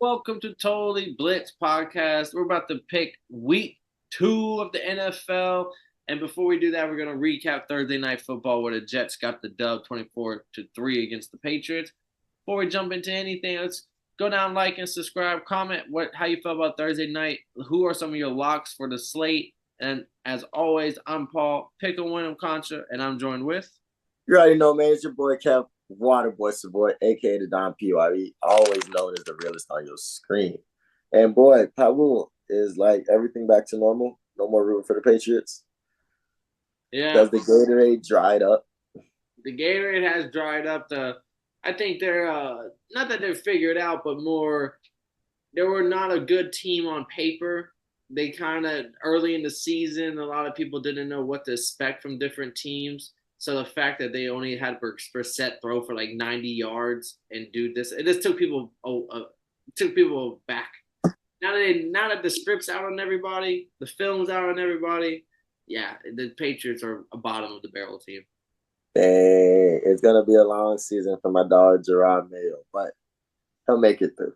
Welcome to Totally Blitz podcast. We're about to pick week 2 of the NFL. And before we do that, we're going to recap Thursday night football where the Jets got the dub 24-3 against the Patriots. Before we jump into anything, let's go down, like, and subscribe. Comment how you felt about Thursday night. Who are some of your locks for the slate? And as always, I'm Paul, pick a win, Contra, and I'm joined with. You already know, man. It's your boy Kev, Waterboy Savoy, aka the Don PYE, always known as the realest on your screen. And boy, Paul is like everything back to normal. No more rooting for the Patriots. Yeah. Does the Gatorade dried up? The Gatorade has dried up. I think they're not that they're figured out, but more they were not a good team on paper. They kind of early in the season, a lot of people didn't know what to expect from different teams. So the fact that they only had Brissett throw for like 90 yards and do this, it just took people back. Now that the script's out on everybody, the film's out on everybody, yeah, the Patriots are a bottom of the barrel team. Dang, it's gonna be a long season for my dog Gerard Mayo, but he'll make it through.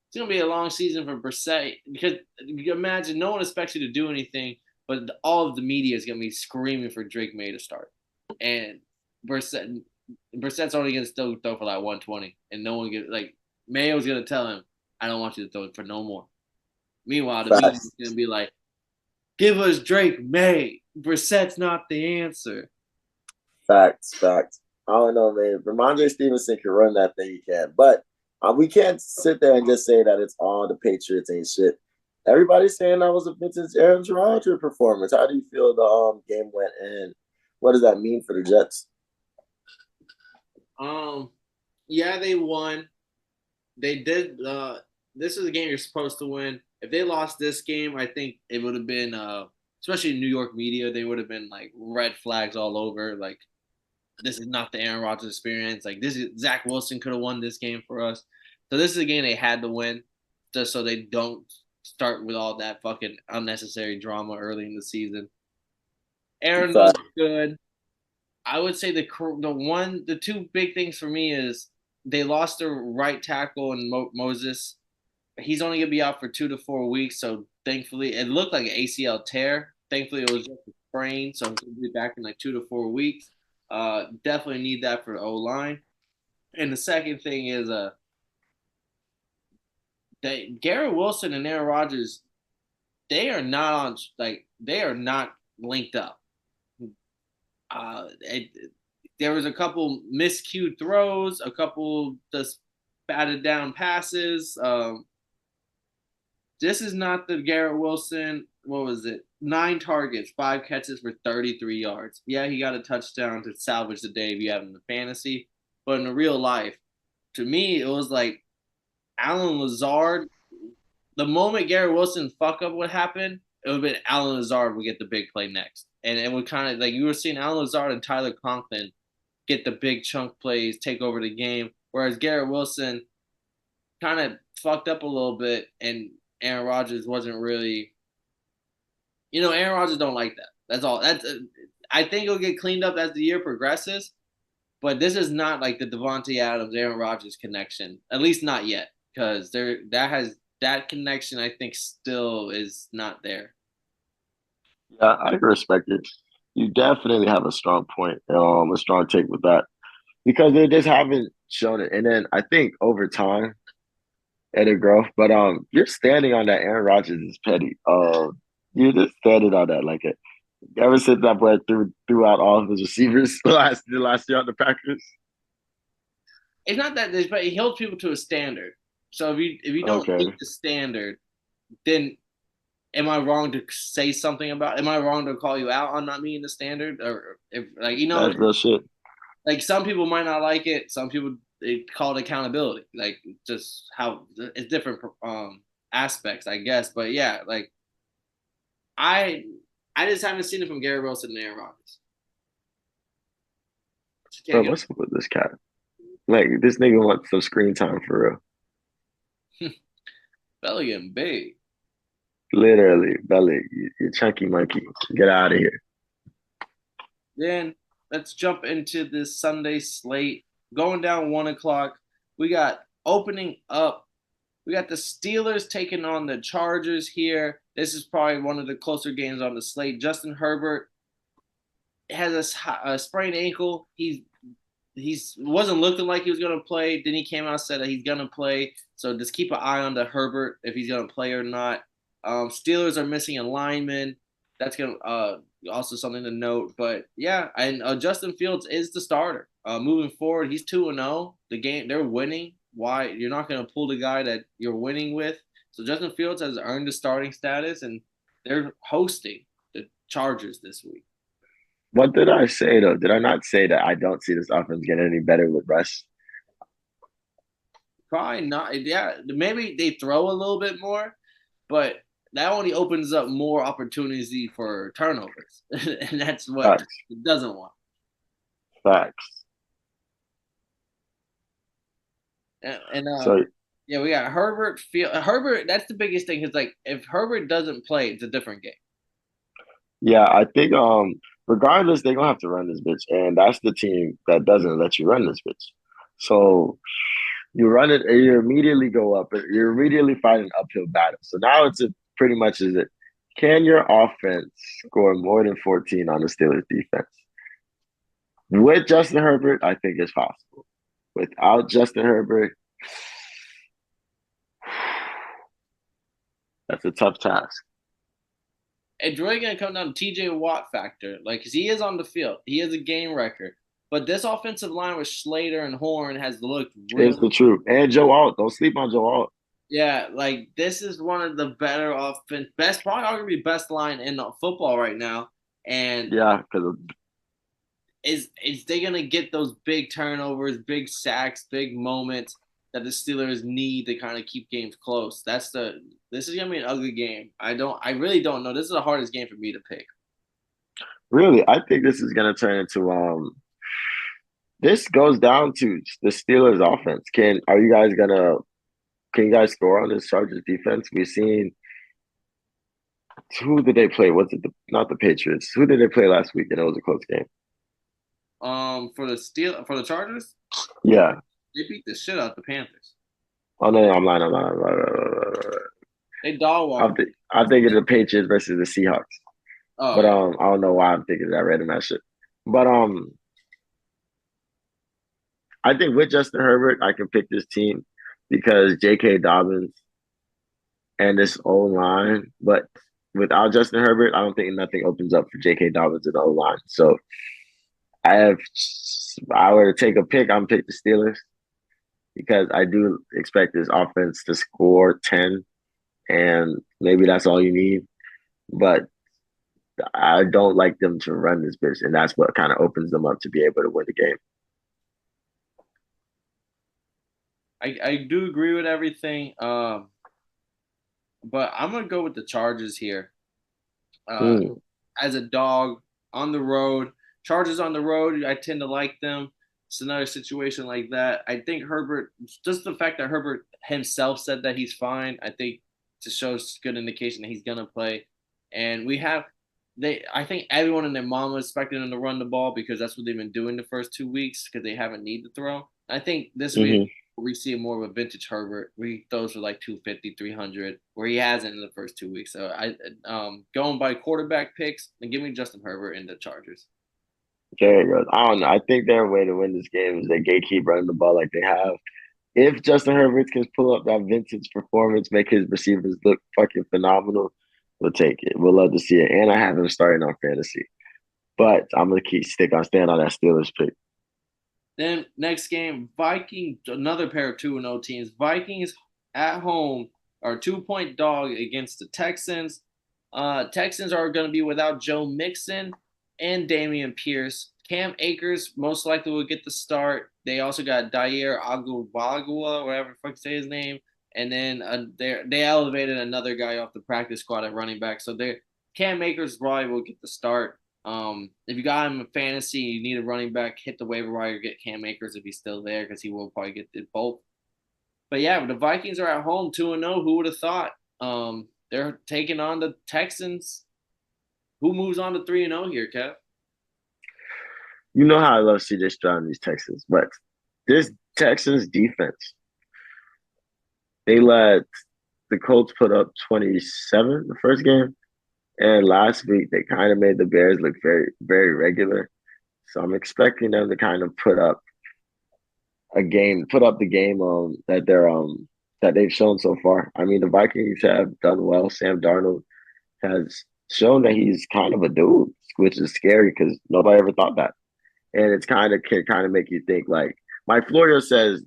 It's gonna be a long season for Brissett because you can imagine no one expects you to do anything, but all of the media is gonna be screaming for Drake May to start. And Brissett's only gonna still throw for like 120, and no one get like Mayo's gonna tell him, "I don't want you to throw it for no more." Meanwhile, the media's gonna be like, "Give us Drake May. Brissett's not the answer." Facts. I don't know, man. Ramondre Stevenson can run that thing, he can, but we can't sit there and just say that it's all the Patriots ain't shit. Everybody's saying that was a vintage Aaron Rodgers performance. How do you feel the game went, and what does that mean for the Jets? Yeah, they won. They did. This is a game you're supposed to win. If they lost this game, I think it would have been, especially in New York media, they would have been like red flags all over. Like, this is not the Aaron Rodgers experience. Like, this is Zach Wilson could have won this game for us. So this is a game they had to win, just so they don't start with all that fucking unnecessary drama early in the season. Aaron was good. I would say the two big things for me is they lost their right tackle in Moses. He's only gonna be out for 2 to 4 weeks, so thankfully it looked like an ACL tear. Thankfully, it was just a sprain, so he'll be back in like 2 to 4 weeks. Definitely need that for the O line. And the second thing is Garrett Wilson and Aaron Rodgers, they are not linked up. There was a couple miscued throws, a couple just batted down passes. This is not the Garrett Wilson. What was it? 9 targets, 5 catches for 33 yards. Yeah, he got a touchdown to salvage the day if you have him in the fantasy. But in the real life, to me, it was like Allen Lazard. The moment Garrett Wilson fuck up would happen, it would have been Allen Lazard would get the big play next. And it would kind of like you were seeing Allen Lazard and Tyler Conklin get the big chunk plays, take over the game. Whereas Garrett Wilson kind of fucked up a little bit, and Aaron Rodgers wasn't really. Aaron Rodgers don't like that. That's all. I think it'll get cleaned up as the year progresses, but this is not like the Devontae Adams Aaron Rodgers connection. At least not yet, because that connection I think still is not there. Yeah, I respect it. You definitely have a strong point, a strong take with that because they just haven't shown it. And then I think over time it'll grow. But you're standing on that Aaron Rodgers is petty. You're just standing on that like it. Ever since that boy threw out all of his receivers the last year on the Packers. It's not that this, but he holds people to a standard. So if you don't meet the standard, then am I wrong to say something about? Am I wrong to call you out on not meeting the standard? Or if that's real shit. Like some people might not like it. Some people they call it accountability. Like just how it's different aspects, I guess. But yeah, like I just haven't seen it from Gary Wilson and Aaron Rodgers. Bro, what's up with this cat? Like this nigga wants some screen time for real. Belly getting big. Literally, Belly, you chunky monkey. Get out of here. Then let's jump into this Sunday slate. Going down 1 o'clock. We got opening up We got the Steelers taking on the Chargers here. This is probably one of the closer games on the slate. Justin Herbert has a sprained ankle. He's wasn't looking like he was gonna play. Then he came out and said that he's gonna play. So just keep an eye on the Herbert if he's gonna play or not. Steelers are missing a lineman. That's gonna also something to note. But yeah, and Justin Fields is the starter. Moving forward, he's 2-0. The game they're winning. Why you're not gonna pull the guy that you're winning with? So Justin Fields has earned the starting status, and they're hosting the Chargers this week. What did I say though? Did I not say that I don't see this offense getting any better with Russ? Probably not. Yeah, maybe they throw a little bit more, but that only opens up more opportunity for turnovers, and that's what Facts. it doesn't want. Facts. And So yeah, we got Herbert. Herbert. That's the biggest thing. Is like if Herbert doesn't play, it's a different game. yeah, I think regardless, they're gonna have to run this bitch. And that's the team that doesn't let you run this bitch. So you run it and you immediately go up. You're immediately fighting an uphill battle. So now pretty much is it can your offense score more than 14 on the Steelers defense? With Justin Herbert, I think it's possible. Without Justin Herbert, that's a tough task. It's really gonna come down to T.J. Watt factor. Like, 'cause he is on the field, he is a game record. But this offensive line with Slater and Horn has looked It's really the truth. And Joe Alt. Don't sleep on Joe Alt. yeah, like this is one of the better offense, best probably arguably best line in football right now. And Yeah, because is they gonna get those big turnovers, big sacks, big moments that the Steelers need to kind of keep games close? This is gonna be an ugly game. I really don't know. This is the hardest game for me to pick. really, I think this is gonna turn into this goes down to the Steelers offense. Can you guys score on this Chargers defense? We've seen who did they play? Was it not the Patriots? Who did they play last week? And it was a close game. For the Chargers, Yeah. they beat the shit out the Panthers. Oh no, I'm lying. I'm lying. I'm lying. They dog walked. I'm thinking the Patriots versus the Seahawks. Oh But yeah. I don't know why I'm thinking that random ass shit. But I think with Justin Herbert, I can pick this team because J.K. Dobbins and this O line. But without Justin Herbert, I don't think nothing opens up for J.K. Dobbins in the O line. So I have, if I were to take a pick, I'm pick the Steelers because I do expect this offense to score 10, and maybe that's all you need. But I don't like them to run this bitch, and that's what kind of opens them up to be able to win the game. I do agree with everything. But I'm gonna go with the Chargers here. Uh, Mm. as a dog on the road, Chargers on the road, I tend to like them. It's another situation like that. I think Herbert, just the fact that Herbert himself said that he's fine, I think just shows good indication that he's gonna play. And we have I think everyone and their mama expected him to run the ball because that's what they've been doing the first 2 weeks because they haven't need to throw. I think this week Hmm. we see more of a vintage Herbert where he throws for like 250, 300, where he hasn't in the first 2 weeks. So going by quarterback picks and give me Justin Herbert in the Chargers. There it goes. I don't know. I think their way to win this game is they gatekeep running the ball like they have. If Justin Herbert can pull up that vintage performance, make his receivers look fucking phenomenal, we'll take it. We'll love to see it. And I have him starting on fantasy. But I'm gonna stand on that Steelers pick. Then next game, Vikings, another pair of 2-0 teams. Vikings at home are 2-point dog against the Texans. Texans are going to be without Joe Mixon and Damian Pierce. Cam Akers most likely will get the start. They also got Dyer Agubagua, whatever the fuck you say his name. And then they elevated another guy off the practice squad at running back. So Cam Akers probably will get the start. If you got him in fantasy, you need a running back, hit the waiver wire, get Cam Akers if he's still there because he will probably get the both. But yeah, the Vikings are at home 2-0. Who would have thought? They're taking on the Texans. Who moves on to 3-0 here, Kev? You know how I love CJ Stroud and these Texans, but this Texans defense They let the Colts put up 27 the first game, and last week they kind of made the Bears look very, very regular. So I'm expecting them to kind of put up the game that they've shown so far. I mean, the Vikings have done well. Sam Darnold has shown that he's kind of a dude, which is scary because nobody ever thought that. And it's kind of can kind of make you think like Mike Florio says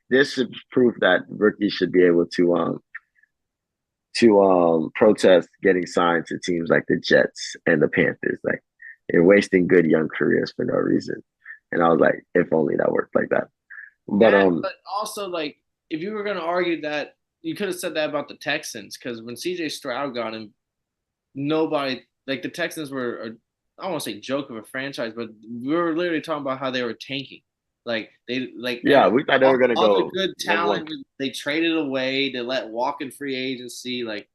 this is proof that rookies should be able to protest getting signed to teams like the Jets and the Panthers. Like they're wasting good young careers for no reason. And I was like, if only that worked like that. But That, but also like if you were going to argue that, you could have said that about the Texans because when CJ Stroud got him, nobody like the Texans were I don't want to say joke of a franchise, but we were literally talking about how they were tanking. Like they like yeah, we thought they were gonna all the go good number one. talent they traded away. They let walk in free agency. Like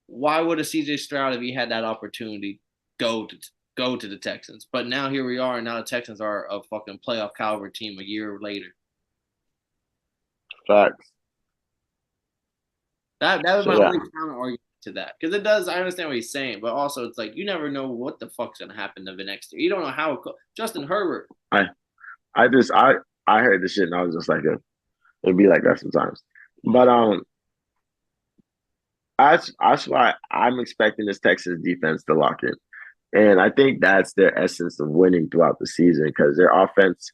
why would a CJ Stroud if he had that opportunity go to go to the Texans? But now here we are, and now the Texans are a fucking playoff caliber team a year later. Facts. That was So my yeah, only counter argument to that because it does. I understand what he's saying, but also it's like you never know what the fuck's gonna happen to the next year. You don't know how Justin Herbert. I I just I heard the shit and I was just like, it'd be like that sometimes. But that's why I'm expecting this Texas defense to lock in. And I think that's their essence of winning throughout the season because their offense,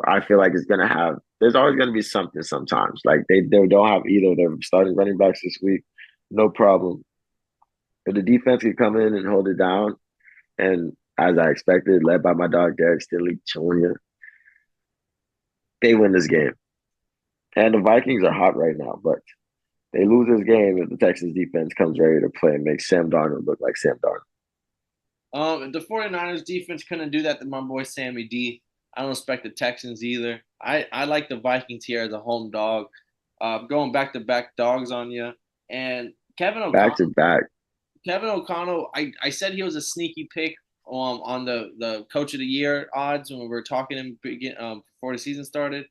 I feel like is gonna have. There's always gonna be something sometimes. Like they don't have either. They're starting running backs this week, no problem. But the defense can come in and hold it down. And as I expected, led by my dog Derek Stingley Jr., they win this game. And the Vikings are hot right now, but they lose this game if the Texans defense comes ready to play and makes Sam Darnold look like Sam Darnold. If the 49ers defense couldn't do that to my boy Sammy D, I don't expect the Texans either. I like the Vikings here as a home dog. Going back to back dogs on you. And Back to back. Kevin O'Connell, I said he was a sneaky pick on the coach of the year odds when we were talking him before the season started.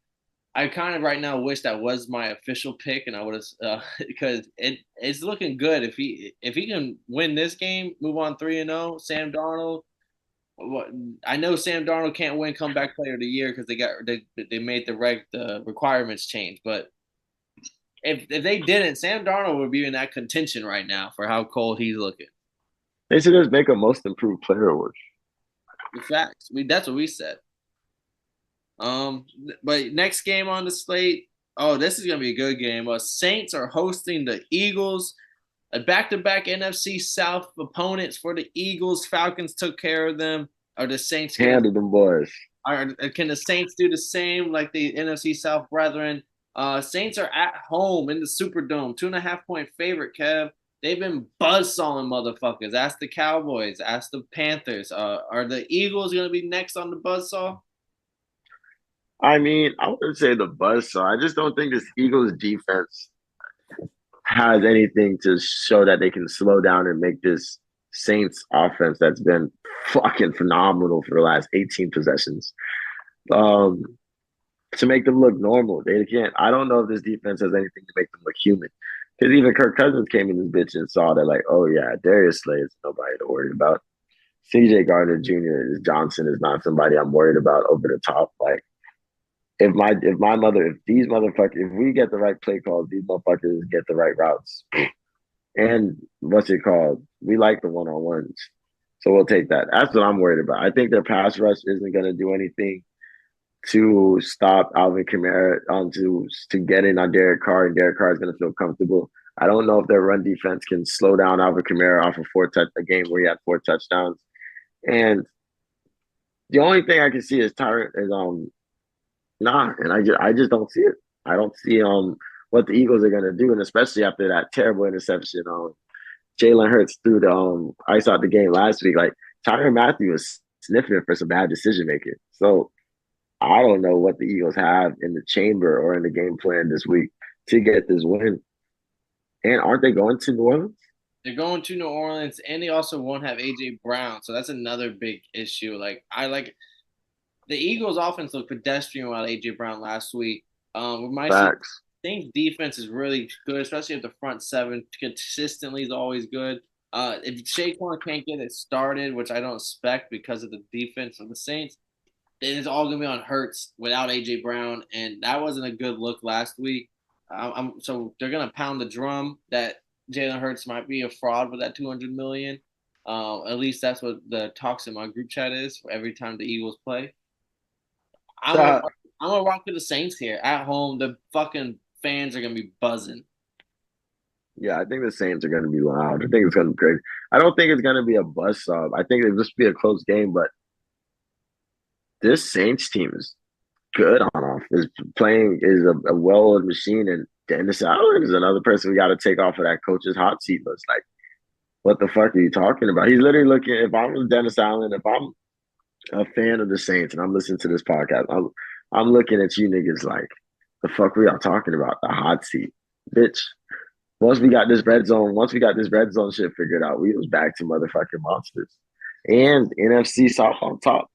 I kind of right now wish that was my official pick, and I would have because it's looking good if he can win this game, move on 3-0. Sam Darnold, what I know Sam Darnold can't win comeback player of the year because they made the requirements change, but if they didn't, Sam Darnold would be in that contention right now for how cold he's looking. They should just make a most improved player award. The facts, that's what we said. But next game on the slate, oh, this is gonna be a good game. Saints are hosting the Eagles. A back-to-back NFC South opponents for the Eagles. Falcons took care of them. Are the Saints gonna? Handle them boys. Can the Saints do the same like the NFC South brethren? Saints are at home in the Superdome, 2.5 point favorite. Kev, they've been buzzsawing motherfuckers. Ask the Cowboys. Ask the Panthers. Are the Eagles gonna be next on the buzzsaw? I mean, I wouldn't say the buzz, so I just don't think this Eagles defense has anything to show that they can slow down and make this Saints offense that's been fucking phenomenal for the last 18 possessions. Um, to make them look normal. They can't. I don't know if this defense has anything to make them look human. Because even Kirk Cousins came in this bitch and saw that, like, oh yeah, Darius Slay is nobody to worry about. CJ Gardner Jr. Johnson is not somebody I'm worried about over the top. Like, if these motherfuckers, if we get the right play calls, these motherfuckers get the right routes. And what's it called? We like the one on ones. So we'll take that. That's what I'm worried about. I think their pass rush isn't going to do anything to stop Alvin Kamara to get in on Derek Carr, and Derek Carr is going to feel comfortable. I don't know if their run defense can slow down Alvin Kamara off of a game where he had 4 touchdowns. And the only thing I can see is Tyrant is nah, and I just don't see it. I don't see what the Eagles are gonna do, and especially after that terrible interception Jalen Hurts threw the ice out the game last week. Like Tyrann Mathieu was sniffing for some bad decision making. So I don't know what the Eagles have in the chamber or in the game plan this week to get this win. And aren't they going to New Orleans? They're going to New Orleans, and they also won't have AJ Brown, so that's another big issue. Like I like the Eagles' offense looked pedestrian without AJ Brown last week. We might see Facts. Saints defense is really good, especially if the front seven consistently is always good. If Saquon can't get it started, which I don't expect because of the defense of the Saints, then it's all gonna be on Hurts without AJ Brown, and that wasn't a good look last week. So they're gonna pound the drum that Jalen Hurts might be a fraud with that 200 million. At least that's what the talks in my group chat is for every time the Eagles play. I'm gonna So, I'm gonna rock with the Saints here at home. The fucking fans are gonna be buzzing. yeah, I think the Saints are going to be loud. I think it's going to be crazy. I don't think it's going to be a buzzsaw. I think it'll just be a close game, but this Saints team is good on off. Is playing is a well-oiled machine, and Dennis Allen is another person we got to take off of that coach's hot seat list. Like, what the fuck are you talking about? He's literally looking. If I'm Dennis Allen, if I'm a fan of the Saints and I'm listening to this podcast, I'm looking at you niggas like, the fuck we are talking about? The hot seat, bitch. Once we got this red zone shit figured out, we was back to motherfucking monsters. And NFC South on top.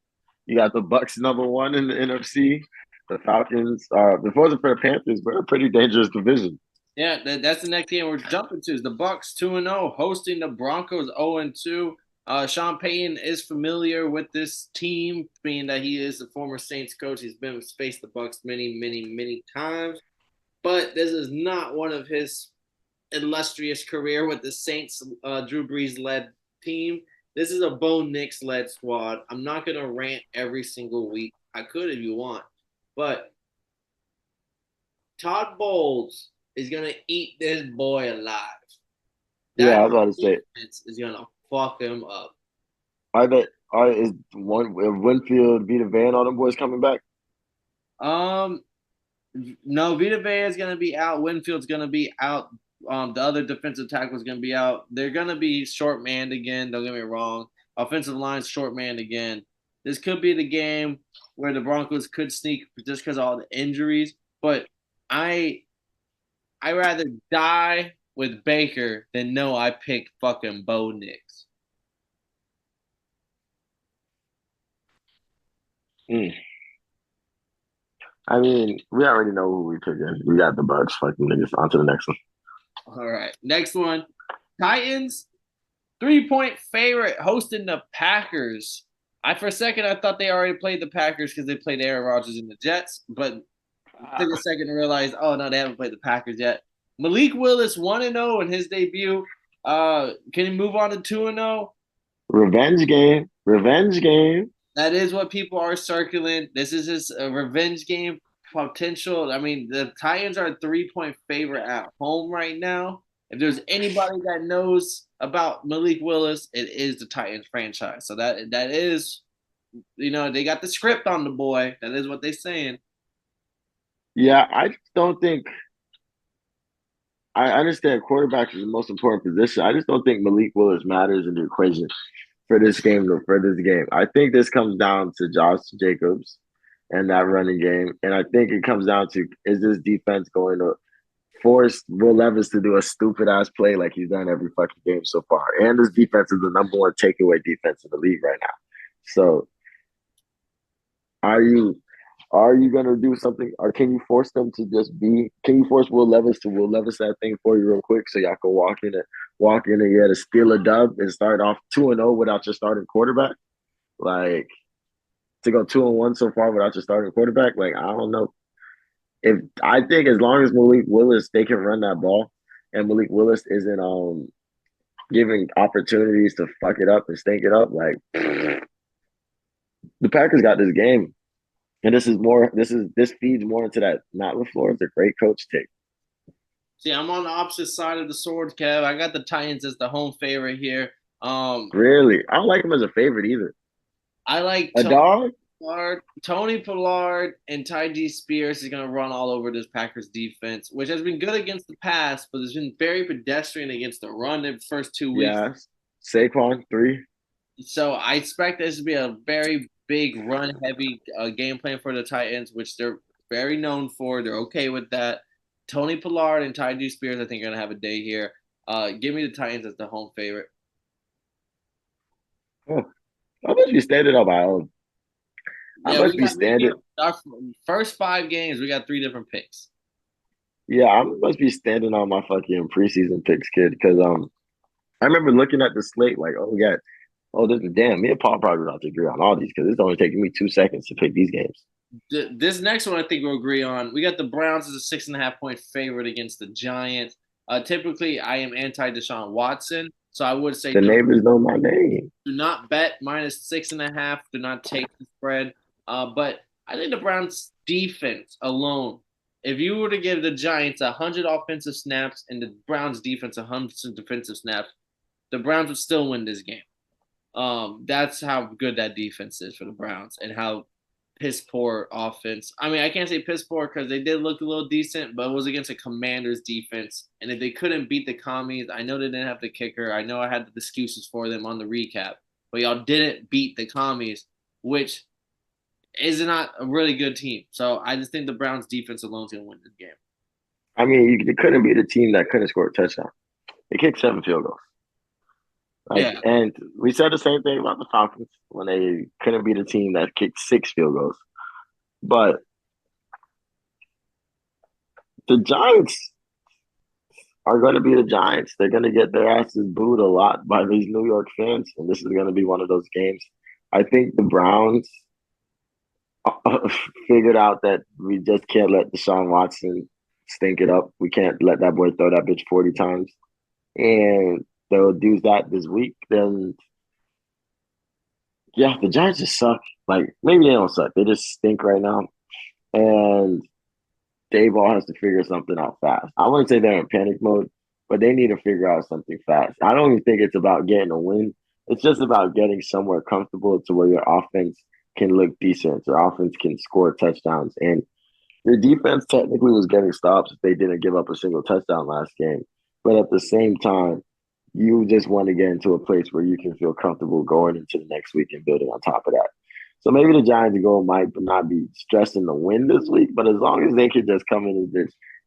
You got the Bucks #1 in the NFC. The Falcons. If it wasn't for the Panthers, we're a pretty dangerous division. Yeah, that's the next game we're jumping to. Is the Bucks 2-0 hosting the Broncos 0-2. Sean Payton is familiar with this team, being that he is a former Saints coach. He's been faced the Bucks many, many, many times, but this is not one of his illustrious career with the Saints, Drew Brees led team. This is a Bo Nix led squad. I'm not gonna rant every single week. I could if you want, but Todd Bowles is gonna eat this boy alive. Yeah, That I was about to say, defense is gonna fuck him up. are they are is one Winfield, Vita Van, all them boys coming back? Um, no, Vita Vea is gonna be out. Winfield's gonna be out. The other defensive tackle is gonna be out. They're gonna be short manned again. Don't get me wrong. Offensive line's short manned again. This could be the game where the Broncos could sneak just because of all the injuries. But I I rather die with Baker than know I picked fucking Bo Nix. Mm. I mean, we already know who we picking. We got the Bucks. Fucking niggas. On to the next one. All right. Next one. Titans, 3-point favorite hosting the Packers. For a second I thought they already played the Packers because they played Aaron Rodgers and the Jets, but took a second to realize, oh no, they haven't played the Packers yet. Malik Willis 1-0 in his debut. Can he move on to 2-0? Revenge game. Revenge game. That is what people are circling. This is his revenge game potential. I mean, the Titans are a 3-point favorite at home right now. If there's anybody that knows about Malik Willis, it is the Titans franchise. So that is, they got the script on the boy. That is what they're saying. Yeah, I just don't think. I understand quarterback is the most important position. I just don't think Malik Willis matters in the equation for this game. For this game, I think this comes down to Josh Jacobs and that running game, and I think it comes down to, is this defense going to force Will Levis to do a stupid ass play like he's done every fucking game so far? And this defense is the #1 takeaway defense in the league right now. So, are you gonna do something, or can you force them to just be? Can you force Will Levis to Will Levis that thing for you real quick so y'all can walk in and get to steal a dub and start off 2-0 without your starting quarterback? Like, to go 2-1 so far without your starting quarterback, like, I don't know. If I think as long as Malik Willis, they can run that ball, and Malik Willis isn't giving opportunities to fuck it up and stink it up, like, the Packers got this game. And this feeds more into that Matt LaFleur is a great coach take. See, I'm on the opposite side of the sword, Kev. I got the Titans as the home favorite here. Really, I don't like him as a favorite either. I like A dog. Tony Pollard and Tyjae Spears is going to run all over this Packers defense, which has been good against the pass, but it's been very pedestrian against the run the first 2 weeks. Yeah, Saquon 3. So I expect this to be a very big run-heavy game plan for the Titans, which they're very known for. They're okay with that. Tony Pollard and Tyjae Spears, I think, are going to have a day here. Give me the Titans as the home favorite. Oh, how much we standing up by own? How Yeah, much we standing? our first 5 games, we got 3 different picks. Yeah, I must be standing on my fucking preseason picks, kid. Because I remember looking at the slate like, oh yeah, oh this is damn. Me and Paul probably about to agree on all these because it's only taking me 2 seconds to pick these games. This next one I think we'll agree on. We got the Browns as a 6.5 point favorite against the Giants. Typically, I am anti Deshaun Watson, so I would say The neighbors know my name. do not bet -6.5. Do not take the spread. But I think the Browns defense alone, if you were to give the Giants 100 offensive snaps and the Browns defense 100 defensive snaps, the Browns would still win this game. That's how good that defense is for the Browns and how piss poor offense. I mean, I can't say piss poor because they did look a little decent, but it was against a Commanders defense. And if they couldn't beat the commies, I know they didn't have the kicker. I know I had the excuses for them on the recap, but y'all didn't beat the commies, which is not a really good team. So I just think the Browns defense alone is going to win this game. I mean, they couldn't be the team that couldn't score a touchdown. They kicked 7 field goals. Like, Yeah. and we said the same thing about the Falcons when they couldn't be the team that kicked 6 field goals. But the Giants are going to be the Giants. They're going to get their asses booed a lot by these New York fans, and this is going to be one of those games. I think the Browns figured out that we just can't let Deshaun Watson stink it up. We can't let that boy throw that bitch 40 times. And they'll do that this week. Then, yeah, the Giants just suck. Like, maybe they don't suck. They just stink right now. And Dayball has to figure something out fast. I wouldn't say they're in panic mode, but they need to figure out something fast. I don't even think it's about getting a win. It's just about getting somewhere comfortable to where your offense can look decent. Your offense can score touchdowns. And your defense technically was getting stops if they didn't give up a single touchdown last game. But at the same time, you just want to get into a place where you can feel comfortable going into the next week and building on top of that. So maybe the Giants goal might not be stressing the win this week, but as long as they can just come in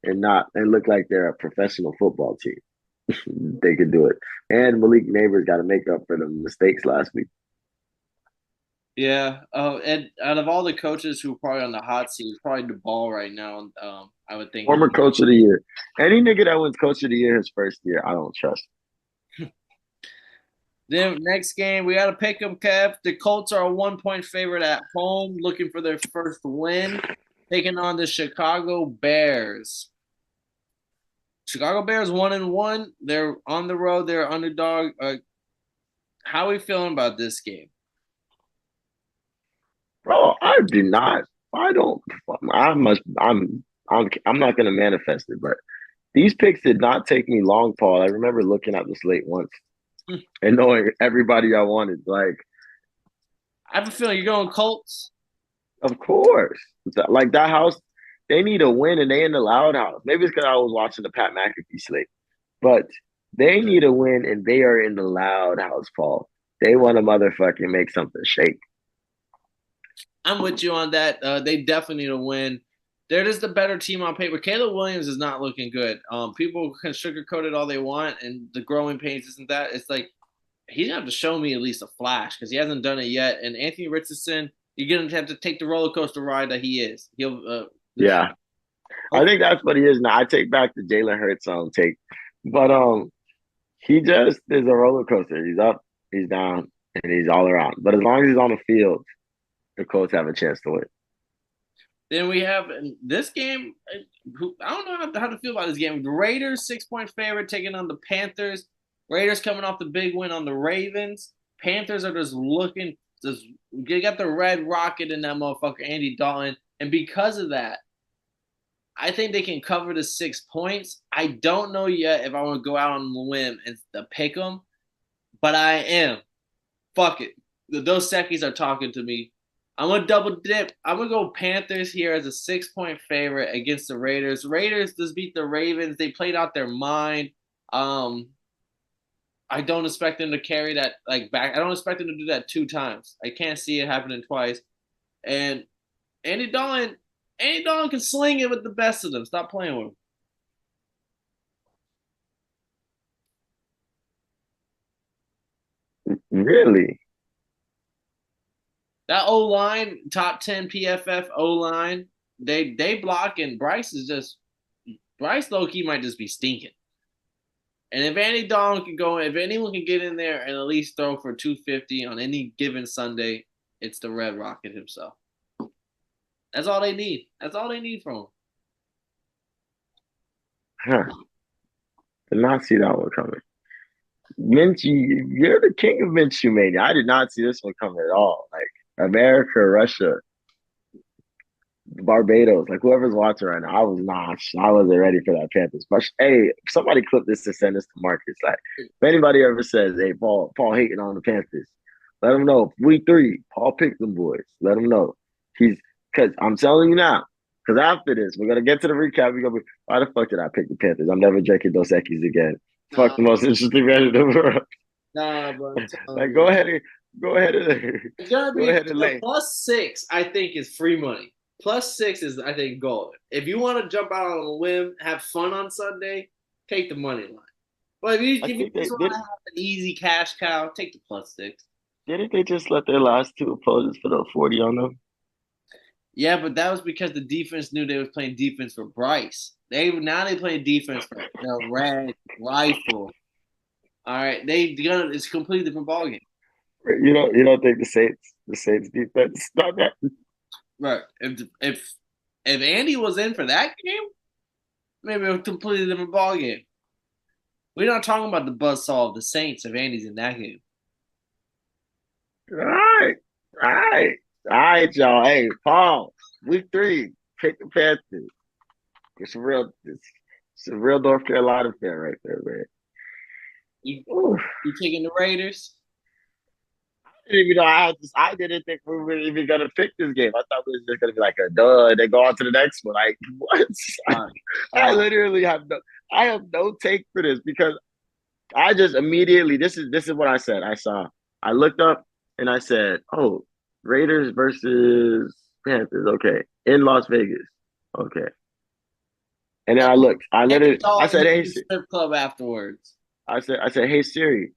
and not and look like they're a professional football team, they could do it. And Malik Neighbors got to make up for the mistakes last week. Yeah. And out of all the coaches who are probably on the hot seat, probably the ball right now. I would think Former coach of the year. Any nigga that wins coach of the year his first year, I don't trust. Then next game, we got to pick them, Kev. The Colts are a 1 point favorite at home, looking for their first win, taking on the Chicago Bears. Chicago Bears 1-1. They're on the road. They're underdog. How are we feeling about this game? Bro, I do not. I don't. I must. I'm not gonna manifest it, but these picks did not take me long, Paul. I remember looking at the slate once and knowing everybody I wanted. Like, I have a feeling you're going Colts. of course, like that house, they need a win, and they in the loud house. Maybe it's because I was watching the Pat McAfee slate, but they need a win, and they are in the loud house, Paul. They want to motherfucking make something shake. I'm with you on that. They definitely need a win. They're just the better team on paper. Caleb Williams is not looking good. People can sugarcoat it all they want, and the growing pains isn't that. It's like he's gonna have to show me at least a flash because he hasn't done it yet. And Anthony Richardson, you're gonna have to take the roller coaster ride that he is. He'll. Yeah, I think that's what he is now. I take back the Jalen Hurts take, but he just is a roller coaster. He's up, he's down, and he's all around. But as long as he's on the field, the Colts have a chance to win. Then we have this game. I don't know how to feel about this game. The Raiders 6 point favorite taking on the Panthers. Raiders coming off the big win on the Ravens. Panthers are just looking. Just they got the red rocket in that motherfucker, Andy Dalton, and because of that, I think they can cover the 6 points. I don't know yet if I want to go out on the limb and pick them, but I am. Fuck it. Those Seckies are talking to me. I'm gonna double dip. I'm gonna go Panthers here as a 6 point favorite against the Raiders. Raiders just beat the Ravens. They played out their mind. Um, I don't expect them to carry that like back. I don't expect them to do that 2 times. I can't see it happening twice. And Andy Dalton, Andy Dalton can sling it with the best of them. Stop playing with him. Really? That O line, top 10 PFF O line, they block and Bryce is just Bryce low-key might just be stinking. And if Andy Dalton can go, if anyone can get in there and at least throw for 250 on any given Sunday, it's the Red Rocket himself. That's all they need. That's all they need from him. Huh. Did not see that one coming. Minshew, you're the king of Minshew mania. I did not see this one coming at all. Like America, Russia, Barbados, like whoever's watching right now, I wasn't ready for that Panthers. But hey, somebody clip this and send this to Marcus. Like, if anybody ever says, "Hey, Paul hating on the Panthers," let him know. Week 3, Paul picked them boys. Let him know. Because I'm telling you now. Because after this, we're gonna get to the recap. We're gonna be, why the fuck did I pick the Panthers? I'm never drinking Dos Equis again. Fuck the most interesting man in the world. Nah, bro. Like, go ahead and It's gonna go be ahead and lay. +6. I think is free money. +6 is I think gold. If you want to jump out on a limb, have fun on Sunday, take the money line. But if you just want to have an easy cash cow, take the +6. Didn't they just let their last 2 opponents put up 40 on them? Yeah, but that was because the defense knew they was playing defense for Bryce. They play defense for the Red Rifle. All right, it's a completely different ballgame. You don't think the Saints defense not that? Right. If Andy was in for that game, maybe a completely different ballgame. We're not talking about the buzzsaw of the Saints if Andy's in that game. All right, y'all. Hey, Paul, week 3, pick the Panthers. It's a real North Carolina fan right there, man. You taking the Raiders? I didn't even know I didn't think we were even gonna pick this game. I thought it was just gonna be like a duh. They go on to the next one. Like what? I literally have no take for this because I just immediately this is what I said. I looked up and I said, oh, Raiders versus Panthers. Okay, in Las Vegas. Okay, and then I looked. I said, hey, strip club afterwards. I said, hey Siri,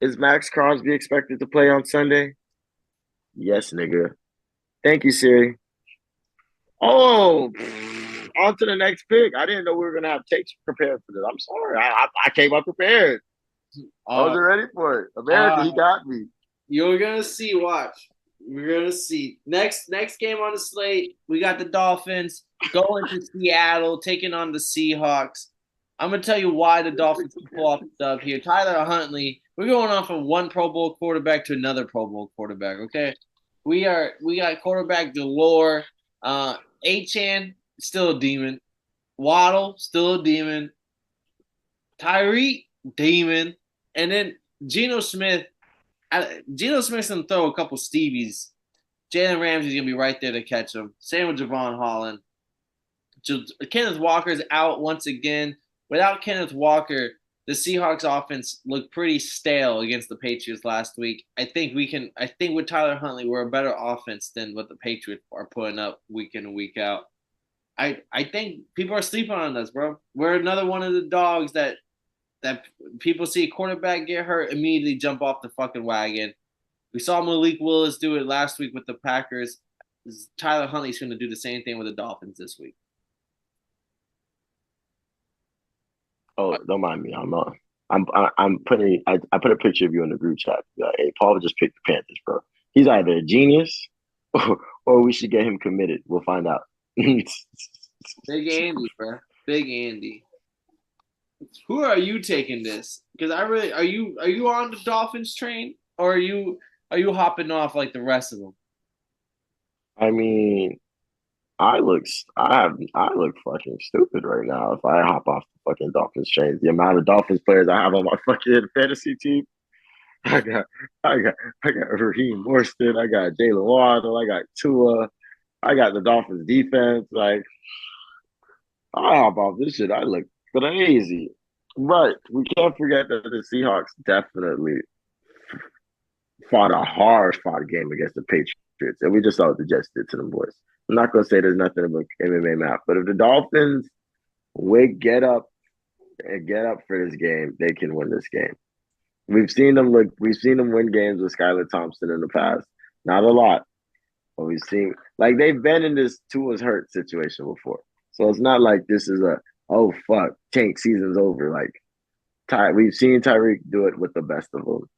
is Max Crosby expected to play on Sunday? Yes, nigga. Thank you, Siri. Oh, on to the next pick. I didn't know we were gonna have takes prepared for this. I'm sorry. I came up prepared. I wasn't ready for it. America, he got me. You're gonna see. Watch. We're gonna see. Next game on the slate, we got the Dolphins going to Seattle, taking on the Seahawks. I'm gonna tell you why the Dolphins can pull off the dub here. Tyler Huntley. We're going on from one Pro Bowl quarterback to another Pro Bowl quarterback. Okay, we got quarterback galore. Achane still a demon. Waddle still a demon. Tyreek demon, and then Geno Smith. Geno Smith's gonna throw a couple Stevies. Jalen Ramsey's gonna be right there to catch him. Same with Javon Holland. Kenneth Walker's out once again. Without Kenneth Walker, the Seahawks offense looked pretty stale against the Patriots last week. I think with Tyler Huntley, we're a better offense than what the Patriots are putting up week in and week out. I think people are sleeping on us, bro. We're another one of the dogs that people see a quarterback get hurt, immediately jump off the fucking wagon. We saw Malik Willis do it last week with the Packers. Tyler Huntley's going to do the same thing with the Dolphins this week. Oh, don't mind me. I'm putting. I put a picture of you in the group chat. Hey, Paul just picked the Panthers, bro. He's either a genius or we should get him committed. We'll find out. Big Andy, bro. Big Andy. Who are you taking this? Because are you on the Dolphins train or are you hopping off like the rest of them? I mean, I look fucking stupid right now if I hop off the fucking Dolphins train. The amount of Dolphins players I have on my fucking fantasy team. I got Raheem Morrison, I got Jalen Waddle, I got Tua, I got the Dolphins defense. Like, I hop off this shit. I look crazy. But we can't forget that the Seahawks definitely fought a hard-fought game against the Patriots, and we just saw what the Jets did to them boys. I'm not gonna say there's nothing about MMA math, but if the Dolphins get up for this game, they can win this game. We've seen them win games with Skylar Thompson in the past. Not a lot, but we've seen they've been in this Tua's hurt situation before. So it's not like this is oh fuck, tank season's over. Like we've seen Tyreek do it with the best of them.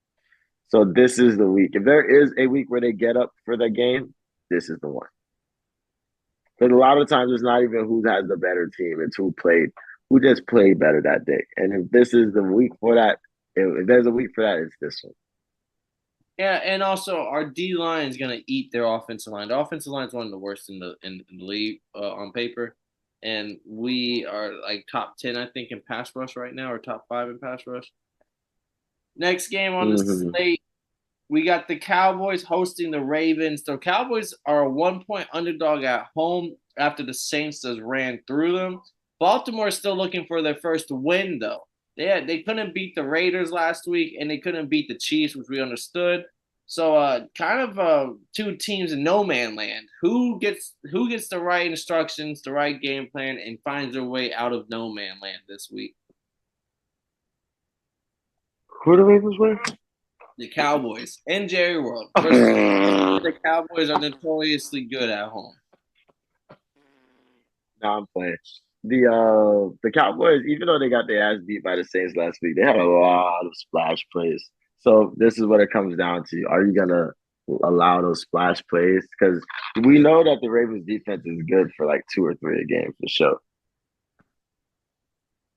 So this is the week. If there is a week where they get up for the game, this is the one. Because a lot of times it's not even who has the better team; it's who just played better that day. And if this is the week for that, if there's a week for that, it's this one. Yeah, and also our D line is gonna eat their offensive line. The offensive line is one of the worst in the league on paper, and we are like top 10, I think, in pass rush right now, or top 5 in pass rush. Next game on the Mm-hmm. slate, we got the Cowboys hosting the Ravens. The Cowboys are a 1 point underdog at home after the Saints just ran through them. Baltimore is still looking for their first win, though. They couldn't beat the Raiders last week, and they couldn't beat the Chiefs, which we understood. So, kind of two teams in no man land. Who gets the right instructions, the right game plan, and finds their way out of no man land this week? Who the Ravens were? The Cowboys and Jerry World. First, Nah, the Cowboys are notoriously good at home. I'm playing. The Cowboys, even though they got their ass beat by the Saints last week, they had a lot of splash plays. So this is what it comes down to. Are you gonna allow those splash plays? Because we know that the Ravens defense is good for like 2 or 3 a game for sure.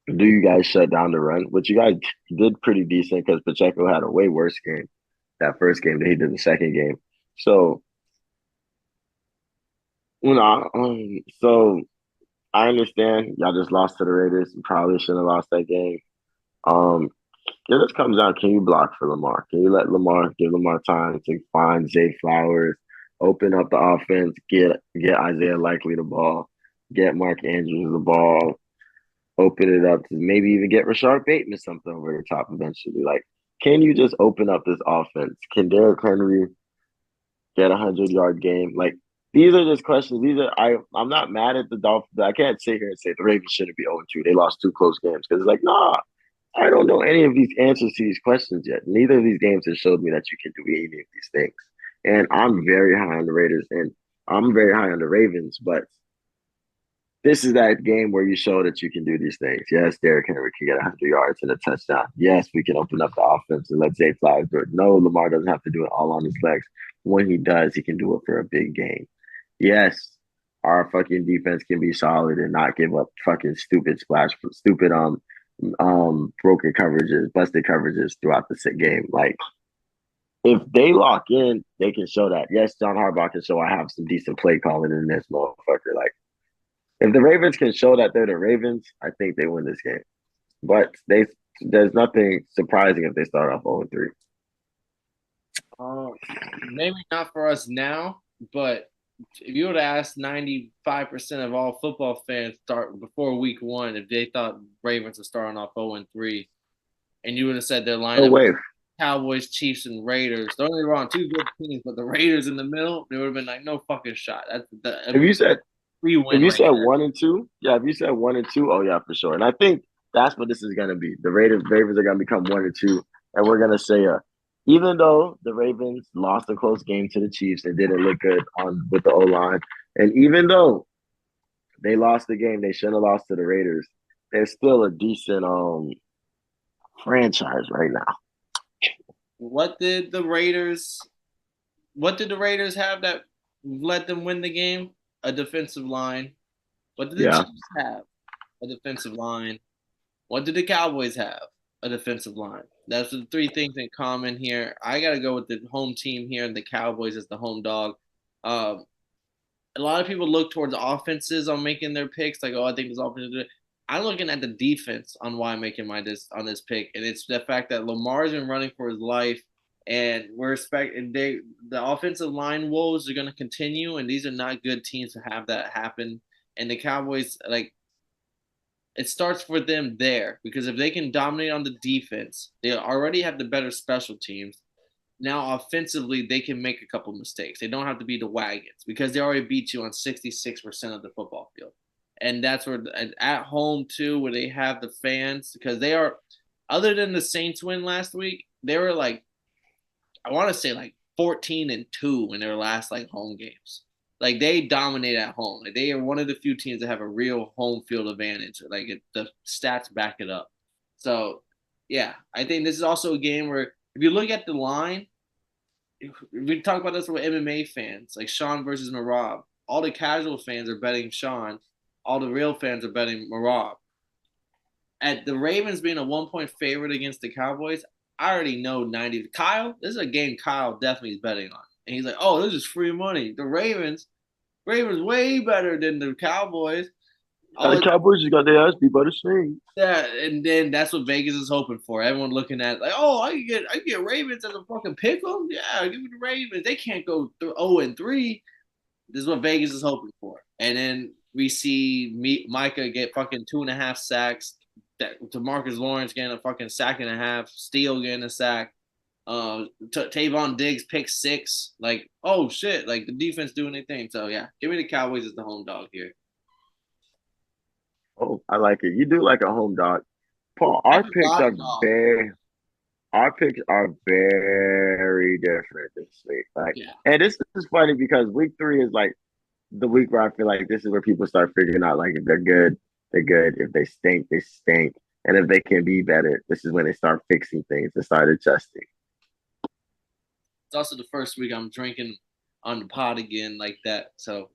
Do you guys shut down the run? Which you guys did pretty decent because Pacheco had a way worse game that first game than he did the second game. So, so I understand y'all just lost to the Raiders. You probably shouldn't have lost that game. Um, it just comes down, can you block for Lamar? Can you let give Lamar time to find Zay Flowers, open up the offense, get Isaiah Likely the ball, get Mark Andrews the ball, open it up to maybe even get Rashard Bateman something over the top eventually. Like, can you just open up this offense? Can Derrick Henry get 100-yard game? Like, these are just questions. I'm not mad at the Dolphins. I can't sit here and say the Ravens shouldn't be 0-2. They lost 2 close games because it's like, nah, I don't know any of these answers to these questions yet. Neither of these games have showed me that you can do any of these things. And I'm very high on the Raiders and I'm very high on the Ravens, but this is that game where you show that you can do these things. Yes, Derrick Henry can get 100 yards and a touchdown. Yes, we can open up the offense and let Zay Flowers do it. No, Lamar doesn't have to do it all on his legs. When he does, he can do it for a big game. Yes, our fucking defense can be solid and not give up fucking stupid broken coverages, busted coverages throughout the game. Like if they lock in, they can show that. Yes, John Harbaugh can show I have some decent play calling in this motherfucker. Like if the Ravens can show that they're the Ravens, I think they win this game. But there's nothing surprising if they start off 0-3. Uh, Maybe not for us now, but if you would have asked 95% of all football fans start before week 1 if they thought Ravens were starting off 0-3, and you would have said their No lineup way. Cowboys, Chiefs, and Raiders. Don't get me wrong, 2 good teams, but the Raiders in the middle, they would have been like, no fucking shot. That'd If be you said free if win you right said there. 1-2, yeah, if you said 1-2, oh yeah, for sure. And I think that's what this is gonna be. The Ravens are gonna become 1-2, and we're gonna say, even though the Ravens lost a close game to the Chiefs, they didn't look good on with the O line, and even though they lost the game, they shouldn't have lost to the Raiders. They're still a decent franchise right now. What did the Raiders? What did the Raiders have that let them win the game? A defensive line. What did the Yeah. Chiefs have? A defensive line. What did the Cowboys have? A defensive line. That's the 3 things in common here. I got to go with the home team here, and the Cowboys as the home dog. Um, a lot of people look towards offenses on making their picks, like, oh, I think this offense. I'm looking at the defense on why I'm making on this pick, and it's the fact that Lamar's been running for his life, and we're expecting the offensive line woes are going to continue, and these are not good teams to have that happen. And the Cowboys, like, it starts for them there because if they can dominate on the defense, they already have the better special teams. Now, offensively, they can make a couple mistakes. They don't have to be the wagons because they already beat you on 66% of the football field. And that's where at home, too, where they have the fans because they are, other than the Saints win last week, they were like, I want to say like 14-2 in their last like home games. Like they dominate at home. Like they are one of the few teams that have a real home field advantage. Like the stats back it up. So yeah, I think this is also a game where if you look at the line, we talk about this with MMA fans, like Sean versus Marab. All the casual fans are betting Sean. All the real fans are betting Marab. At the Ravens being a 1 point favorite against the Cowboys, I already know 90. Kyle, this is a game Kyle definitely is betting on. And he's like, oh, this is free money. The Ravens way better than the Cowboys. The Cowboys just got their ass beat by the Saints. Yeah, and then that's what Vegas is hoping for. Everyone looking at it like, oh, I can get Ravens as a fucking pick 'em. Yeah, give me the Ravens. They can't go 0-3. This is what Vegas is hoping for. And then we see Micah get fucking 2.5 sacks. That DeMarcus Lawrence getting a fucking sack and a half. Steele getting a sack. Tavon Diggs pick 6. Like, oh shit! Like the defense doing their thing. So yeah, give me the Cowboys as the home dog here. Oh, I like it. You do like a home dog. Paul, I forgot dog. our picks are very different this week. Like, Yeah. and this is funny because week 3 is like the week where I feel like this is where people start figuring out like if they're good, they're good. If they stink, they stink. And if they can be better, this is when they start fixing things and start adjusting. It's also the first week I'm drinking on the pod again like that. So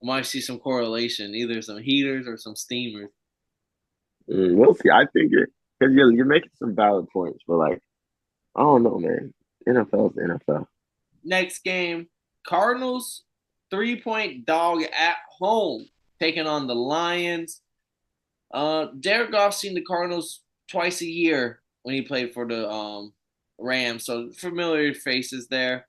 I might see some correlation, either some heaters or some steamers. We'll see. I think because you're making some valid points, but like I don't know, man. NFL's the NFL. Next game, Cardinals 3 point dog at home taking on the Lions. Jared Goff's seen the Cardinals twice a year when he played for the Rams, so familiar faces there.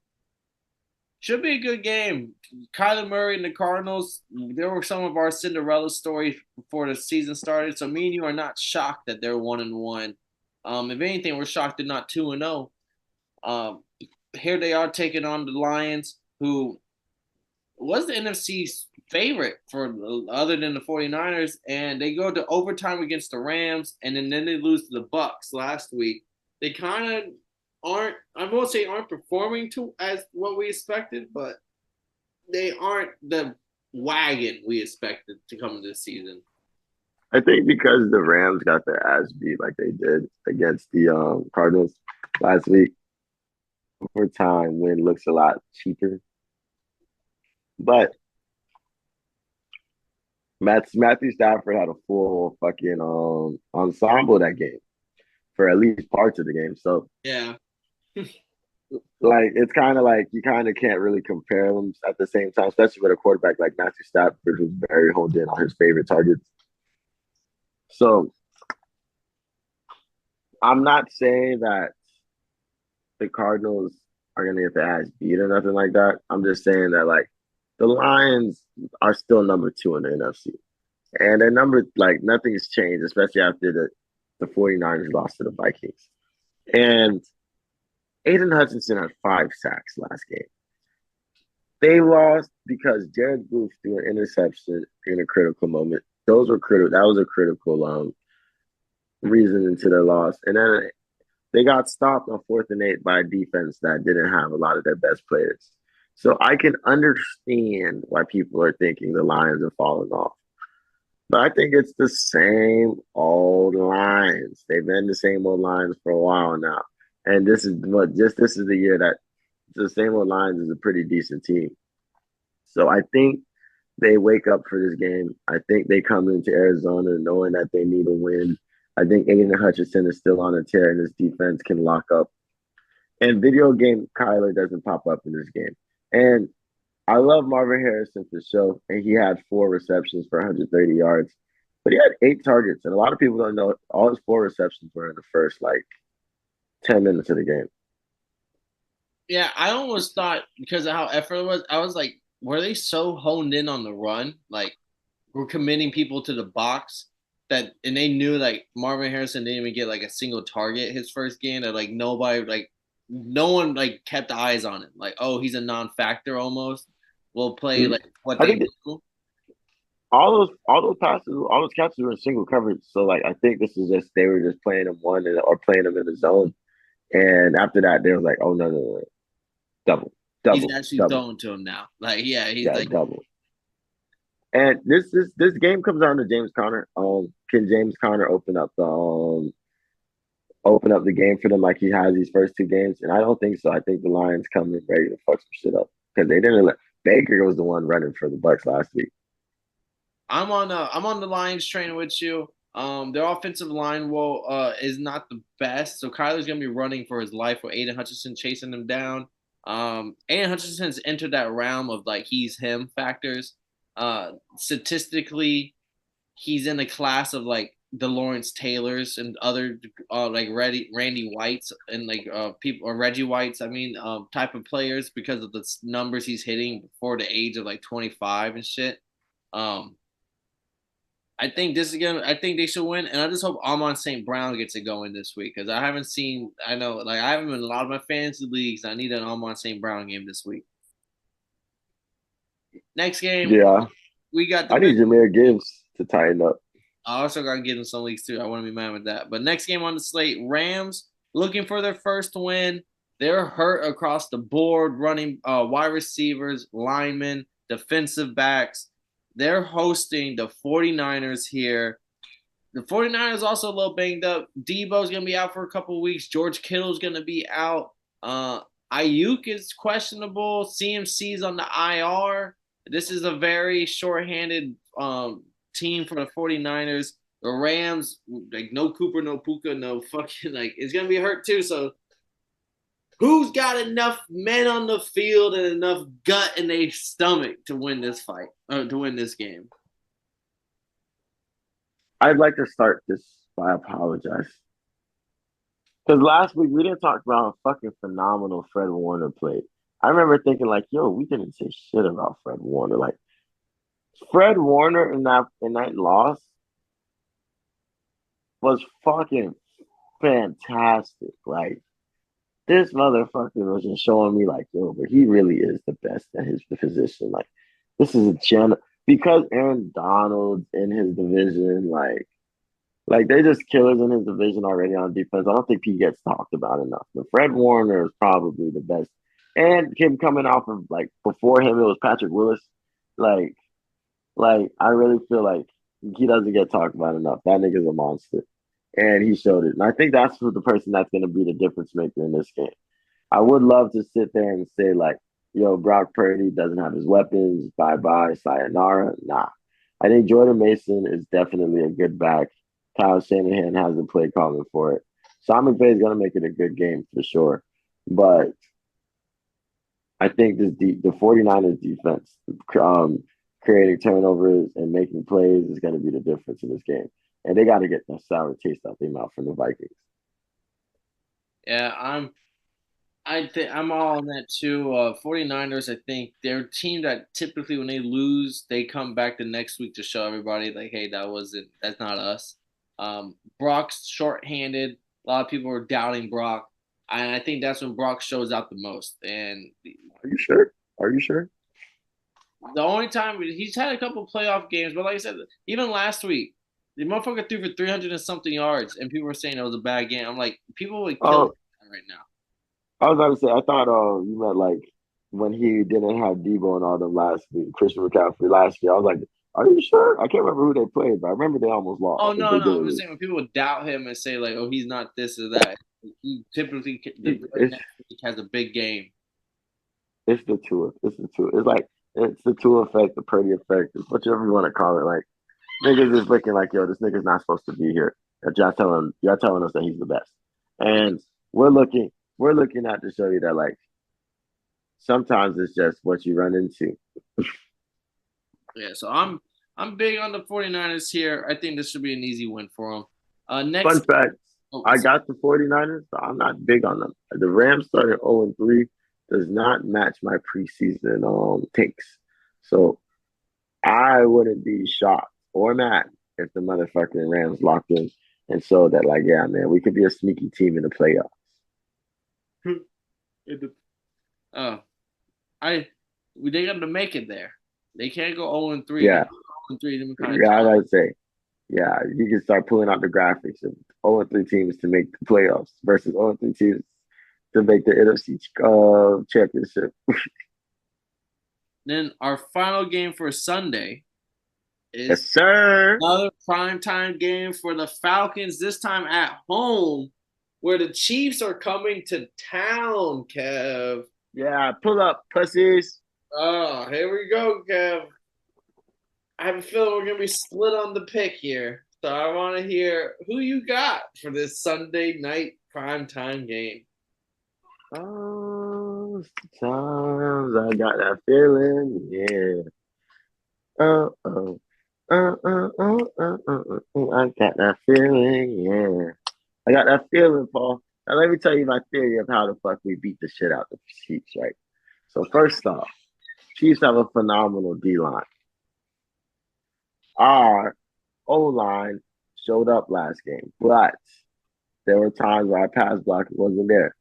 Should be a good game. Kyler Murray and the Cardinals, there were some of our Cinderella stories before the season started. So me and you are not shocked that they're 1-1. If anything, we're shocked they're not 2-0. Here they are taking on the Lions, who was the NFC's favorite for other than the 49ers, and they go to overtime against the Rams, and then they lose to the Bucks last week. They kind of aren't, I won't say aren't performing to as what we expected, but they aren't the wagon we expected to come into this season. I think because the Rams got their ass beat like they did against the Cardinals last week, overtime win looks a lot cheaper. But Matthew Stafford had a full fucking ensemble that game for at least parts of the game. So yeah, like it's kind of like you kind of can't really compare them at the same time, especially with a quarterback like Matthew Stafford who's very honed in on his favorite targets. So I'm not saying that the Cardinals are gonna get their ass beat or nothing like that. I'm just saying that like the Lions are still number 2 in the NFC. And their number, like nothing's changed, especially after the 49ers lost to the Vikings. And Aiden Hutchinson had 5 sacks last game. They lost because Jared Goff threw an interception in a critical moment. Those were critical. That was a critical reason into their loss. And then they got stopped on 4th and 8 by a defense that didn't have a lot of their best players. So I can understand why people are thinking the Lions are falling off. But I think it's the same old Lions. They've been the same old Lions for a while now. And this is the year that the same old Lions is a pretty decent team. So I think they wake up for this game. I think they come into Arizona knowing that they need a win. I think Aiden Hutchinson is still on a tear and his defense can lock up. And video game Kyler doesn't pop up in this game. And I love Marvin Harrison for show, and he had 4 receptions for 130 yards, but he had 8 targets. And a lot of people don't know all his 4 receptions were in the first like 10 minutes of the game. Yeah, I almost thought because of how effort it was, I was like, were they so honed in on the run? Like, we're committing people to the box that, and they knew like Marvin Harrison didn't even get like a single target his first game. That like nobody, like no one like kept eyes on him. Like, oh, he's a non-factor almost. We'll play like what I they think do. all those passes, all those catches were in single coverage. So like I think this is just they were just playing them or playing them in the zone. And after that, they were like, oh no, double. He's double, actually double. throwing to him now. Like, yeah, he's Yeah, like, double. And this game comes down to James Conner. Can James Conner open up the game for them like he has these first two games? And I don't think so. I think the Lions come in ready to fuck some shit up because they didn't let Baker was the one running for the Bucks last week. I'm on the Lions train with you. Their offensive line is not the best, so Kyler's gonna be running for his life with Aiden Hutchinson chasing him down. Aiden Hutchinson's entered that realm of like he's him factors. Statistically, he's in a class of like the Lawrence Taylors and other like Randy Whites and like people or Reggie Whites. I mean, type of players because of the numbers he's hitting before the age of like 25 and shit. Um, I think this is gonna. I think they should win, and I just hope Amon St. Brown gets it going this week because I haven't seen. I know, like I haven't been in a lot of my fantasy leagues. I need an Amon St. Brown game this week. Next game, Yeah, we got the I need big. Jameer Gibbs to tighten up. I also got to get in some leagues too. I want to be mad with that. But next game on the slate, Rams looking for their first win. They're hurt across the board, running wide receivers, linemen, defensive backs. They're hosting the 49ers here. The 49ers also a little banged up. Debo's going to be out for a couple of weeks. George Kittle's going to be out. Ayuk is questionable. CMC's on the IR. This is a very shorthanded team for the 49ers. The Rams, like no Cooper, no Puka, no fucking like it's gonna be hurt too. So who's got enough men on the field and enough gut in their stomach to win this fight or to win this game? I'd like to start this by apologize. Because last week we didn't talk about how fucking phenomenal Fred Warner played. I remember thinking like, yo, we didn't say shit about Fred Warner. Like Fred Warner in that loss was fucking fantastic. Like this motherfucker was just showing me like, yo, but he really is the best at his position. Like this is a gen because Aaron Donald's in his division, like they're just killers in his division already on defense. I don't think he gets talked about enough. But Fred Warner is probably the best. And him coming off of like before him it was Patrick Willis. Like I really feel like he doesn't get talked about enough. That nigga's a monster. And he showed it. And I think that's the person that's gonna be the difference maker in this game. I would love to sit there and say like, yo, Brock Purdy doesn't have his weapons. Bye bye, sayonara. Nah. I think Jordan Mason is definitely a good back. Kyle Shanahan has a play calling for it. Sean McVay is going to make it a good game for sure. But I think the 49ers defense creating turnovers and making plays is going to be the difference in this game. And they got to get that sour taste out their mouth from the Vikings. Yeah, I'm all on that too. 49ers, I think they're a team that typically when they lose, they come back the next week to show everybody like, hey, that's not us. Brock's shorthanded. A lot of people are doubting Brock. And I think that's when Brock shows out the most. And Are you sure? Are you sure? the only time he's had a couple playoff games, but like I said, even last week, the motherfucker threw for 300 and something yards, and people were saying it was a bad game. I'm like, people would kill Oh, him right now. I was about to say, I thought you meant like when he didn't have Debo and all them last week, Christian McCaffrey last year. I was like, are you sure? I can't remember who they played, but I remember they almost lost Oh if no, they no, did I'm just lose. saying when people would doubt him and say like, oh, he's not this or that. He typically the very It's next week has a big game. it's the two. It's the two. It's like it's the two effect, the Purdy effect, it's whatever you want to call it. Like niggas is looking like, yo, this nigga's not supposed to be here. Y'all telling us that he's the best. Yeah, And we're looking at to show you that like sometimes it's just what you run into. yeah. So I'm big on the 49ers here. I think this should be an easy win for them. Fun Next, fact, oh, I got the 49ers, but I'm not big on them. The Rams started 0-3, does not match my preseason takes. So I wouldn't be shocked or mad if the motherfucking Rams locked in and showed that, like, yeah, man, we could be a sneaky team in the playoffs. uh, they got to make it there. They can't go 0 and 3. Yeah, 0 and 3, them kind of yeah, I gotta say, yeah, you can start pulling out the graphics of 0-3 teams to make the playoffs versus 0-3 teams to make the NFC championship. Then our final game for Sunday is Yes, sir. another primetime game for the Falcons, this time at home, where the Chiefs are coming to town, Kev. Yeah, pull up, pussies. Oh, here we go, Kev. I have a feeling we're going to be split on the pick here. So I want to hear who you got for this Sunday night primetime game. Oh, sometimes I got that feeling, yeah. Oh, oh, I got that feeling, yeah. I got that feeling, Paul. Now let me tell you my theory of how the fuck we beat the shit out of the Chiefs, right? So first off, Chiefs have a phenomenal D line. Our O line showed up last game, but there were times where our pass block wasn't there.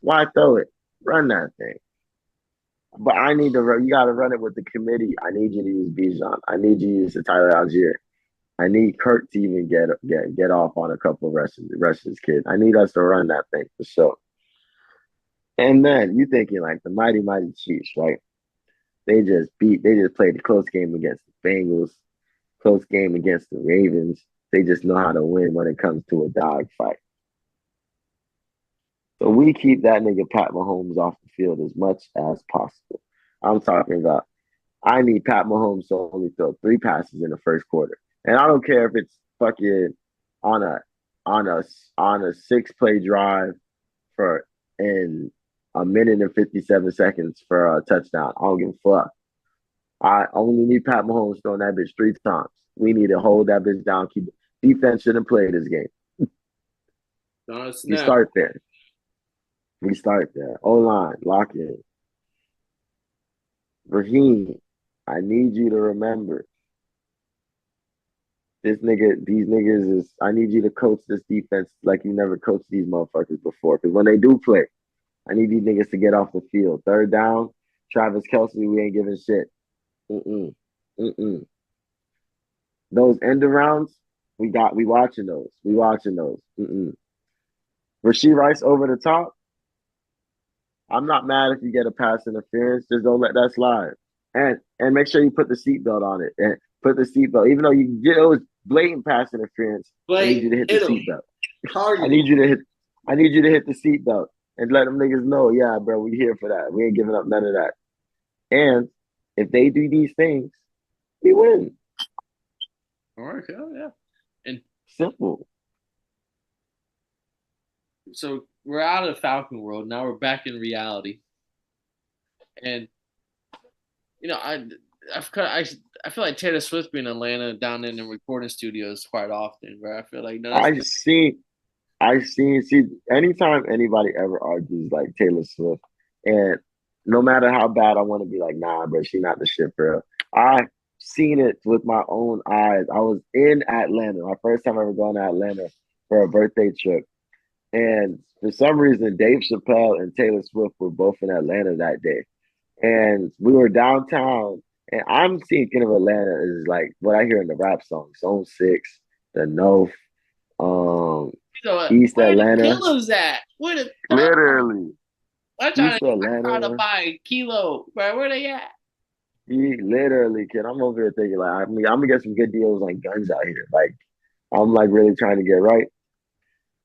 Why throw it? Run that thing. But I need to run. You got to run it with the committee. I need you to use Bijan. I need you to use the Tyler Algier. I need Kirk to even get off on a couple of rushes, kid. I need us to run that thing for sure. And then you thinking like the mighty Chiefs, right? They just played a close game against the Bengals, close game against the Ravens. They just know how to win when it comes to a dog fight. So we keep that nigga Pat Mahomes off the field as much as possible. I'm talking about I need Pat Mahomes to only throw 3 passes in the first quarter. And I don't care if it's fucking on a on a 6 play drive for in a minute and 57 seconds for a touchdown. I don't give a fuck. I only need Pat Mahomes throwing that bitch 3 times. We need to hold that bitch down. Keep defense shouldn't play this game. We start there. We start there. O-line, lock in. Raheem, I need you to remember. These niggas is, I need you to coach this defense like you never coached these motherfuckers before. Because when they do play, I need these niggas to get off the field. Third down, Travis Kelce, we ain't giving shit. Mm-mm. Those end arounds, we watching those. We watching those. Rashee Rice over the top. I'm not mad if you get a pass interference. Just don't let that slide. And make sure you put the seatbelt on it. And put the seatbelt. Even though you get it was blatant pass interference, I need you to hit the seatbelt. I need you to hit the seatbelt and let them niggas know, yeah, bro, we here for that. We ain't giving up none of that. And if they do these things, we win. All right, yeah. And simple. So we're out of Falcon world. Now we're back in reality. And I feel like Taylor Swift being in Atlanta down in the recording studios quite often, where I feel like I see anytime anybody ever argues like Taylor Swift, and no matter how bad I want to be like, nah, bro, she not the shit for real. I've seen it with my own eyes. I was in Atlanta, my first time ever going to Atlanta for a birthday trip. And for some reason, Dave Chappelle and Taylor Swift were both in Atlanta that day. And we were downtown, and I'm thinking of Atlanta as like what I hear in the rap songs, Zone 6, The North, East where Atlanta. the pillows at? Where the literally I'm trying to buy a kilo, bro. Where they at? Literally, kid. I'm over here thinking like, I'm gonna get some good deals on guns out here. Like, I'm like really trying to get right.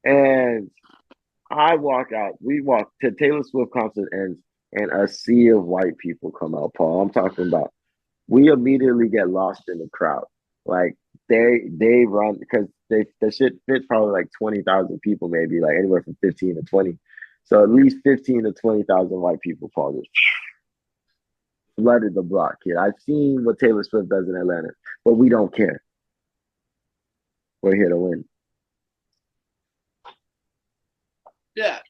And I walk out. We walk to Taylor Swift concert ends, and a sea of white people come out. Paul, I'm talking about. We immediately get lost in the crowd. Like they run because the shit fits probably like 20,000 people, maybe like anywhere from 15 to 20. So at least 15 to 20,000 white people, Paul, just flooded the block, kid. I've seen what Taylor Swift does in Atlanta, but we don't care. We're here to win. Yeah.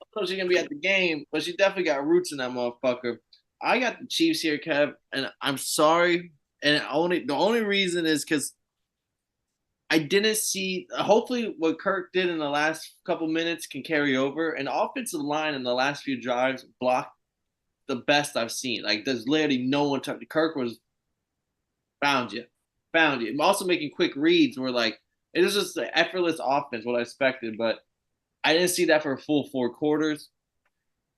I know she's gonna be at the game, but she definitely got roots in that motherfucker. I got the Chiefs here, Kev, and I'm sorry. And the only reason is because I didn't see. Hopefully, what Kirk did in the last couple minutes can carry over. And the offensive line in the last few drives blocked the best I've seen. Like there's literally no one touched. Kirk was found you. I'm also making quick reads where like It was just an effortless offense, what I expected, but I didn't see that for a full 4 quarters.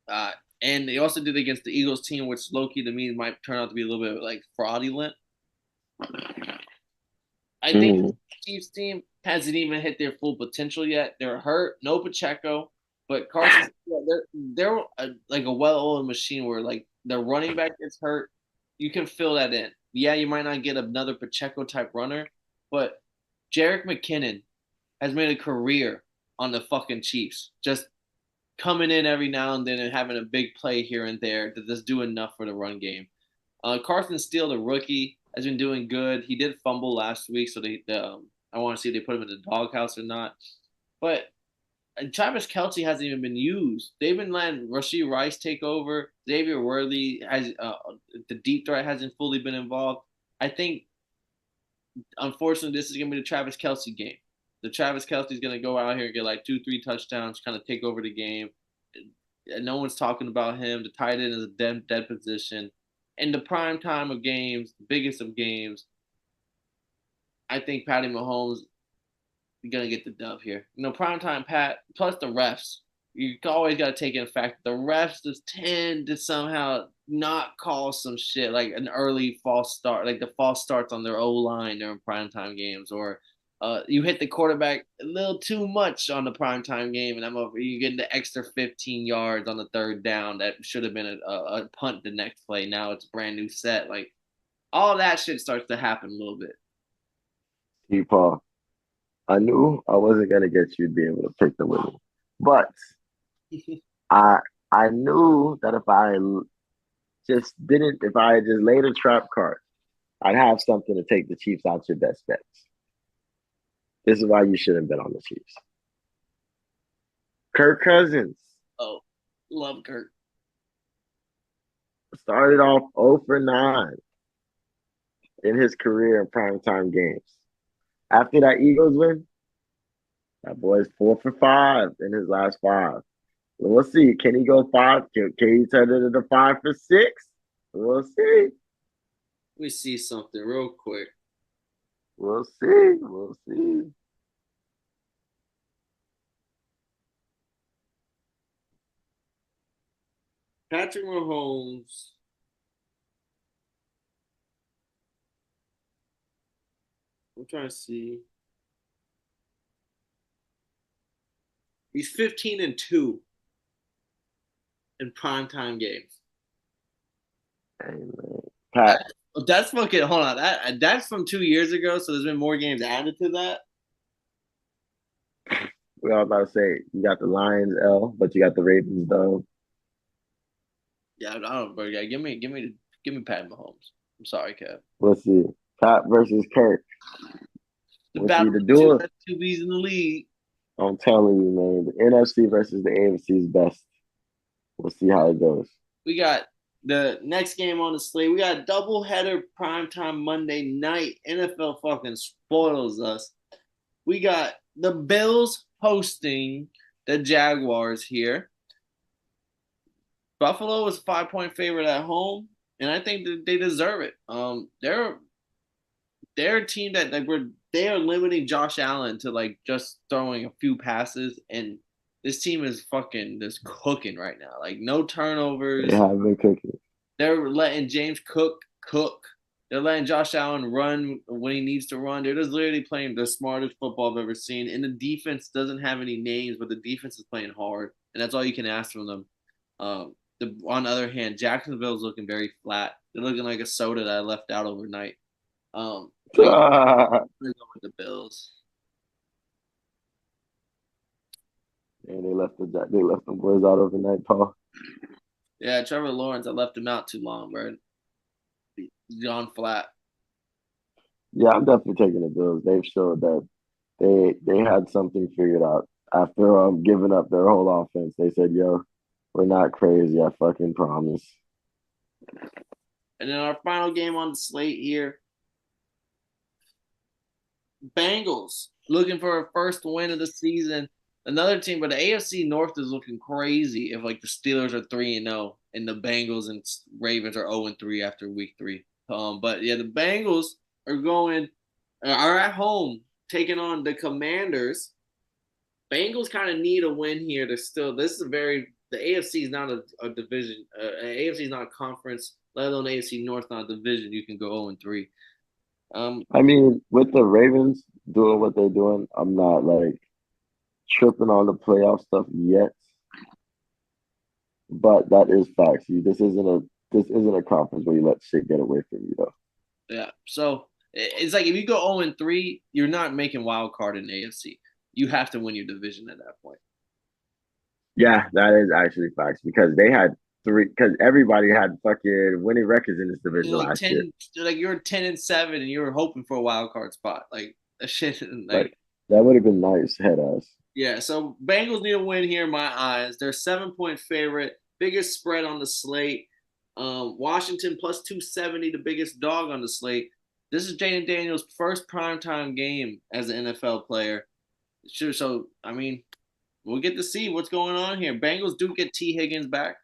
Uh, and they also did it against the Eagles team, which low-key to me might turn out to be a little bit like fraudulent. I think Mm. the Chiefs team hasn't even hit their full potential yet. They're hurt. No Pacheco, but Carson, they're like a well-oiled machine where like their running back gets hurt. You can fill that in. Yeah, you might not get another Pacheco type runner, but Jerick McKinnon has made a career on the fucking Chiefs. Just coming in every now and then and having a big play here and there to just do enough for the run game. Carson Steele, the rookie, has been doing good. He did fumble last week, so I want to see if they put him in the doghouse or not. But Travis Kelce hasn't even been used. They've been letting Rashee Rice take over. Xavier Worthy has the deep threat hasn't fully been involved. I think, unfortunately, this is going to be the Travis Kelce game. The Travis Kelce is going to go out here and get like 2, 3 touchdowns, kind of take over the game. And no one's talking about him. The tight end is a dead position. In the prime time of games, the biggest of games, I think Patty Mahomes is gonna get the dub here. Prime time Pat plus the refs. You always gotta take in fact the refs just tend to somehow not call some shit like an early false start, like the false starts on their O line during primetime games, or you hit the quarterback a little too much on the primetime game, and I'm over. You get the extra 15 yards on the third down that should have been a punt the next play. Now it's a brand new set. Like all that shit starts to happen a little bit. See, Paul, I knew I wasn't gonna get you to be able to pick the winner, but I I knew that if I just laid a trap card, I'd have something to take the Chiefs out your best bets. This is why you shouldn't bet on the Chiefs. Kirk Cousins Oh, love Kurt. started off 0 for 9 in his career in primetime games. After that Eagles win, that boy's 4 for 5 in his last 5. We'll see. Can he go 5? Can he turn it into 5 for 6? We'll see. Let me see something real quick. We'll see. We'll see. Patrick Mahomes. I'm trying to see. He's 15-2 in primetime games. Hey, man. Pat, That's fucking. Hold on. That's from 2 years ago. So there's been more games added to that. we all about to say you got the Lions L, but you got the Ravens though. Yeah, I don't. Bro, yeah, give me Pat Mahomes. I'm sorry, Kev. We'll see. Pat versus Kirk. The We'll see battle the of the two duel. best QBs in the league. I'm telling you, man. The NFC versus the AFC's best. We'll see how it goes. We got the next game on the slate. We got a doubleheader primetime Monday night. NFL fucking spoils us. We got the Bills hosting the Jaguars here. Buffalo was a 5-point favorite at home, and I think that they deserve it. They're a team that they are limiting Josh Allen to like just throwing a few passes, and this team is fucking just cooking right now. Like no They turnovers. have been cooking. They're letting James Cook cook. They're letting Josh Allen run when he needs to run. They're just literally playing the smartest football I've ever seen. And the defense doesn't have any names, but the defense is playing hard, and that's all you can ask from them. On the other hand, Jacksonville's looking very flat. They're looking like a soda that I left out overnight. But yeah, I'm go with the Bills. And they left the boys out overnight, Paul. Yeah, Trevor Lawrence, I left him out too long, bro. John Flat. Yeah, I'm definitely taking the Bills. They've showed that they had something figured out after giving up their whole offense. They said, "Yo, we're not crazy. I fucking promise." And then our final game on the slate here, Bengals looking for a first win of the season. Another team, but the AFC North is looking crazy if like the Steelers are 3-0 and the Bengals and Ravens are 0-3 after week 3. But yeah, the Bengals are at home taking on the Commanders. Bengals kind of need a win here to still. This is a very the AFC is not a division. AFC is not a conference, let alone AFC North not a division. You can go 0-3. I mean, with the Ravens doing what they're doing, I'm not like tripping on the playoff stuff yet. But that is facts. This isn't a conference where you let shit get away from you though. Yeah. So it's like if you go 0-3, you're not making wild card in AFC. You have to win your division at that point. Yeah, that is actually facts because they had three because everybody had fucking winning records in this division You're like last year. 10, like you're 10-7, and you were hoping for a wild card spot. Like that shit. Like Like that would have been nice, head ass. yeah. So Bengals need a win here in my eyes. They're 7-point favorite, biggest spread on the slate. Washington plus 270, the biggest dog on the slate. This is Jaden Daniels' first primetime game as an NFL player. Sure. So I mean, we'll get to see what's going on here. Bengals do get T. Higgins back,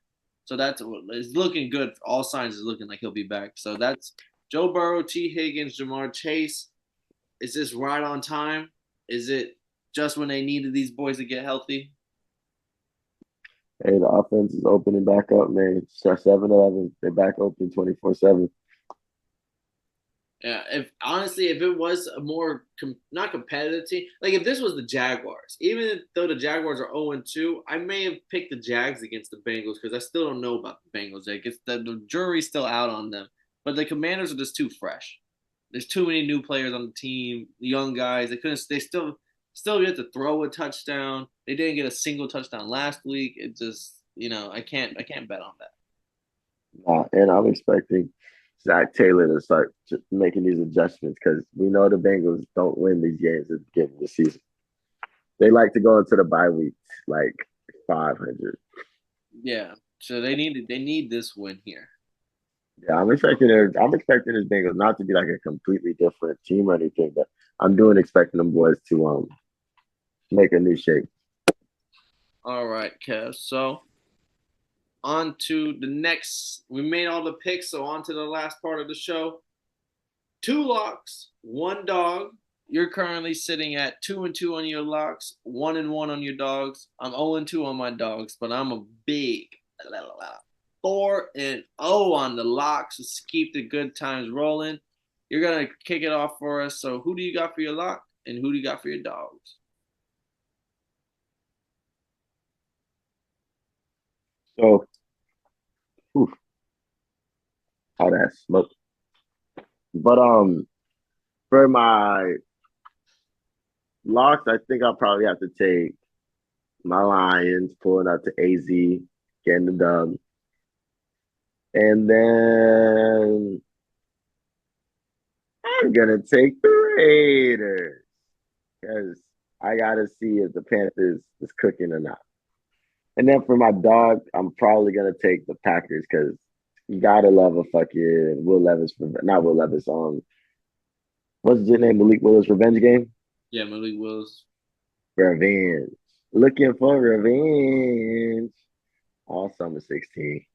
so that's it's looking good. All signs is looking like he'll be back. So that's Joe Burrow, T. Higgins, Jamar Chase. Is this right on time? Is it just when they needed these boys to get healthy? Hey, the offense is opening back up, man. So 7-Eleven, they're back open 24/7. Yeah, if honestly, if it was a more not competitive team, like if this was the Jaguars, even though the Jaguars are 0-2, I may have picked the Jags against the Bengals because I still don't know about the Bengals. Like it's the jury's still out on them, but the Commanders are just too fresh. There's too many new players on the team, young guys. They couldn't. They still get to throw a touchdown. They didn't get a single touchdown last week. It just I can't bet on that. And I'm expecting Zach Taylor to start making these adjustments because we know the Bengals don't win these games at the beginning of the season. They like to go into the bye week like 500. Yeah, so they need this win here. Yeah, I'm expecting this Bengals not to be like a completely different team or anything, but I'm doing expecting them boys to make a new shape. All right, Kev. So on to the next. We made all the picks, so on to the last part of the show. Two locks, one dog. You're currently sitting at 2-2 on your locks, 1-1 on your dogs. I'm 0-2 on my dogs, but I'm a big 4-0 on the locks. Let's keep the good times rolling. You're gonna kick it off for us. So who do you got for your lock, and who do you got for your dogs? So, oof, how that smoke. But for my locks, I think I'll probably have to take my Lions, pulling out to AZ, getting the dub. And then I'm gonna take the Raiders because I gotta see if the Panthers is cooking or not. And then for my dog, I'm probably gonna take the Packers because you gotta love a fucking Will Levis, not Will Levis. What's his name? Malik Willis revenge game. Yeah, Malik Willis. Revenge. Looking for revenge. All summer 16.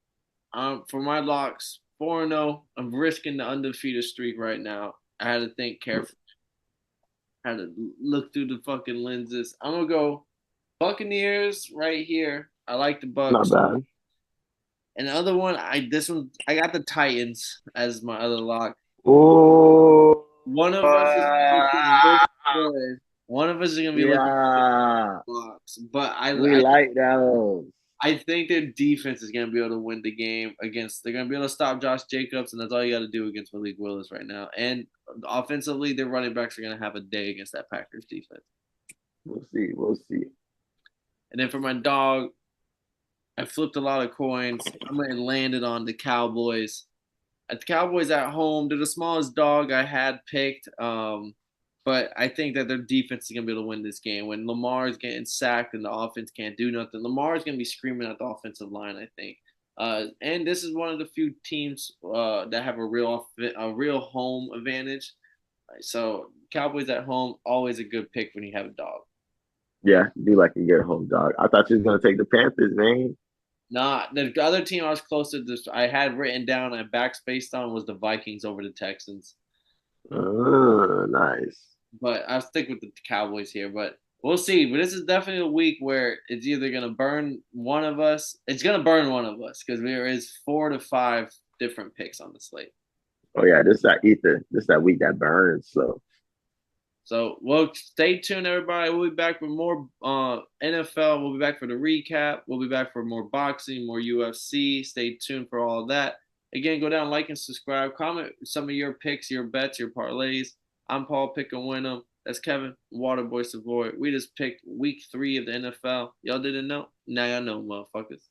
For my locks, 4-0. I'm risking the undefeated streak right now. I had to think carefully. I had to look through the fucking lenses. I'm gonna go Buccaneers right here. I like the Not Bucks. bad. And the other one, I got the Titans as my other lock. Oh, One of us is looking really good. One of us is gonna be looking good yeah. for blocks. But We like those. I think their defense is gonna be able to win the game against. They're gonna be able to stop Josh Jacobs, and that's all you got to do against Malik Willis right now. And offensively, their running backs are gonna have a day against that Packers defense. We'll see. We'll see. And then for my dog, I flipped a lot of coins. I'm gonna land it on the Cowboys. At the Cowboys at home, they're the smallest dog I had picked. But I think that their defense is gonna be able to win this game. When Lamar is getting sacked and the offense can't do nothing, Lamar is gonna be screaming at the offensive line. I think. And this is one of the few teams that have a real home advantage. So Cowboys at home, always a good pick when you have a dog. Yeah, be like a good home dog. I thought you was gonna take the Panthers, man. Nah, the other team I was closer to, I had written down and backspaced on was the Vikings over the Texans. Oh, nice. but I'll stick with the Cowboys here. But we'll see. But this is definitely a week where it's either gonna burn one of us. It's gonna burn one of us because there is 4 to 5 different picks on the slate. Oh yeah, this that ether. This that week that burns. So So, well, stay tuned, everybody. We'll be back with more NFL. We'll be back for the recap. We'll be back for more boxing, more UFC. Stay tuned for all of that. Again, go down, like, and subscribe. Comment some of your picks, your bets, your parlays. I'm Paul Pick and Win 'em. That's Kevin Waterboy Savoy. We just picked week 3 of the NFL. Y'all didn't know? Now y'all know, motherfuckers.